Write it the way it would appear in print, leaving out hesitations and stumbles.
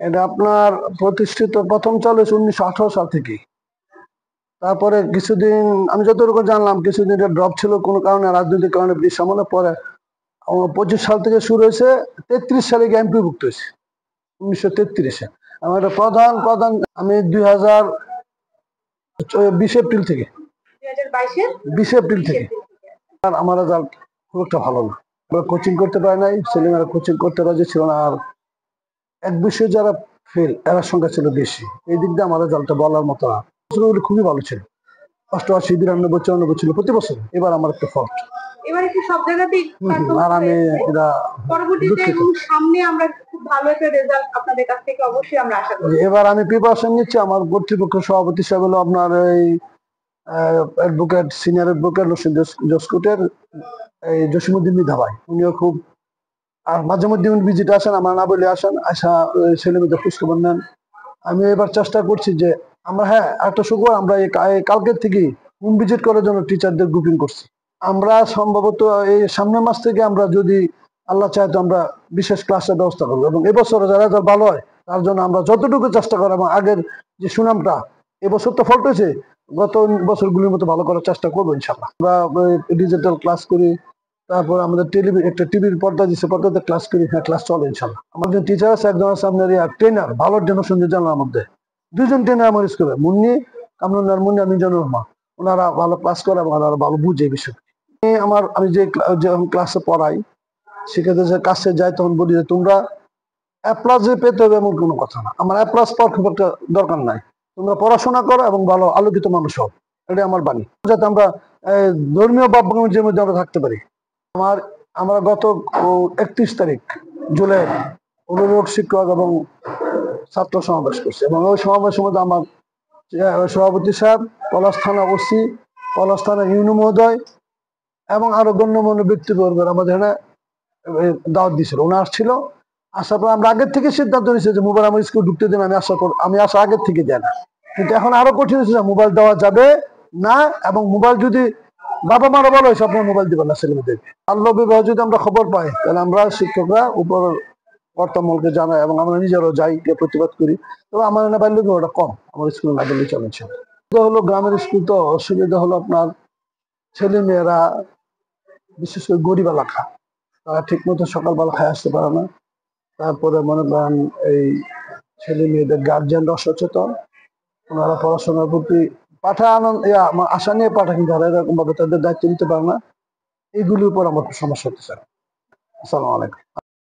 এটা আপনার প্রতিষ্ঠিত প্রথম চালু হয়েছে 1918 সাল থেকে। তারপরে কিছুদিন আমি যতটুকু জানলাম কিছুদিন এটা ড্রপ ছিল কোনো কারণে, রাজনৈতিক কারণে, ব্রিটিশ আমলে। পরে 25 সাল থেকে শুরু হয়েছে, 33 সালে গিয়ে এমপিভুক্ত হয়েছে 1933-এ। আমার এটা প্রধান আমি 2020 এপ্রিল থেকে 20 এপ্রিল থেকে। আর আমার রেজাল্ট খুব একটা ভালো না, কোচিং করতে পারে নাই, ছেলেমেয়েরা কোচিং করতে রাজি ছিল না। আর এক বিষয়ে যারা ফেল এরা সংখ্যা ছিল বেশি। এই দিক দিয়ে আমার রেজাল্টটা বলার মতো না। খুবই ভালো ছিল, 88, 92, 94 ছিল প্রতি বছর। এবার আমার একটা ফল্ট। এবারে কি সব জায়গাতেই আর আমি এটা পরবর্তীতে এবং সামনে আমরা খুব ভালো একটা রেজাল্ট আপনাদের কাছ থেকে অবশ্যই আমরা আশা করি। এবার আমি প্রিপারেশন নিচ্ছি। আমার কর্তৃপক্ষ সভাপতি সাহেব হলো আপনার এই অ্যাডভোকেট, সিনিয়র অ্যাডভোকেট জসকোটের এই জসিমউদ্দিন মৃধা ভাই। উনিও খুব, আর মাঝে মধ্যে উনি ভিজিট আসেন, আমার না বলে আসেন, আসা ছেলে মেয়েদের খোঁজখবর নেন। আমি এবার চেষ্টা করছি যে আমরা, হ্যাঁ একটা শুক্রবার আমরা এই কালকের থেকে হোম ভিজিট করার জন্য টিচারদের গ্রুপিং করছি। আমরা সম্ভবত এই সামনের মাস থেকে আমরা যদি আল্লাহ চায় তো আমরা বিশেষ ক্লাসের ব্যবস্থা করবো, এবং এবছর যারা ভালো হয় তার জন্য আমরা যতটুকু চেষ্টা করবো, এবং আগের যে সুনামটা এবছর তো ফল্ট হয়েছে, গত বছরগুলির মতো ভালো করার চেষ্টা করবো ইনশাল্লাহ। আমরা ডিজিটাল ক্লাস করি, তারপর আমাদের একটা টিভির পর্দা দিচ্ছে, পর্দাতে ক্লাস করি। হ্যাঁ, ক্লাস চলে ইনশাল্লাহ। আমাদের টিচার আছে, একজন আছে আপনার ট্রেনার, ভালো জনসংযোগ জানার মধ্যে 2জন ট্রেনার আমার স্কুলে, মুন্নি কামরুন্নার, মুন্নি আর মিজানুর রহমান। ওনারা ভালো ক্লাস করে এবং ওনারা ভালো বুঝে এই বিষয়। আমি যখন ক্লাসে পড়াই, সেক্ষেত্রে যে কাছে যাই তখন বলি যে তোমরা অ্যাপ্লাস যে পেতে হবে এমন কোনো কথা না। আমার অ্যাপ্লাস পাওয়ার খুব একটা দরকার নাই, তোমরা পড়াশোনা করো এবং ভালো আলোকিত মানুষ হও, এটাই আমার বাণী। যাতে আমরা ধর্মীয় ভাবভঙ্গির মধ্যে আমরা থাকতে পারি। আমরা গত 31 তারিখ জুলাই অভিভাবক, শিক্ষক এবং ছাত্র সমাবেশ করছি, এবং ওই সমাবেশের মধ্যে আমার সভাপতি সাহেব, পলাশ থানা ওসি, পলাশ থানা ইউনু মহোদয় এবং আরো গণ্যমান্য ব্যক্তিবর্গের আমাদের এখানে দাওয়াত দিয়েছিল। ওনার ছিল, আসার পর আমরা আগের থেকে সিদ্ধান্ত নিয়েছি যে মোবাইল আমার স্কুল ঢুকতে দেন। আমি আসা আগের থেকে দেয় না, কিন্তু এখন আরো কঠিন হচ্ছে যে মোবাইল দেওয়া যাবে না, এবং মোবাইল যদি বাবা মারা বলো হয়েছে আপনার মোবাইল দিবেন না ছেলেমেয়েদেরকে। বাল্য বিবাহ যদি আমরা খবর পাই তাহলে আমরা শিক্ষকরা উপর কর্তামলকে জানাই এবং আমরা নিজেরাও যাই, প্রতিবাদ করি। তবে আমার না বাল্য বিবাহটা কম, আমার স্কুল না গেলেই চলেছে। হলো গ্রামের স্কুল, তো অসুবিধা হলো আপনার ছেলে মেয়েরা, বিশেষ করে গরিব এলাকা, তারা ঠিক মতো সকালবেলা খাই আসতে পারে না। তারপরে মনে করেন এই ছেলে মেয়েদের গার্জিয়ানরা অসচেতন, ওনারা পড়াশোনার প্রতি আশা নিয়ে পাঠা, কিন্তু এরকম ভাবে তাদের দায়িত্ব নিতে পারে না। এইগুলির উপর আমার সমস্যা হতে চায়। আসসালামু আলাইকুম।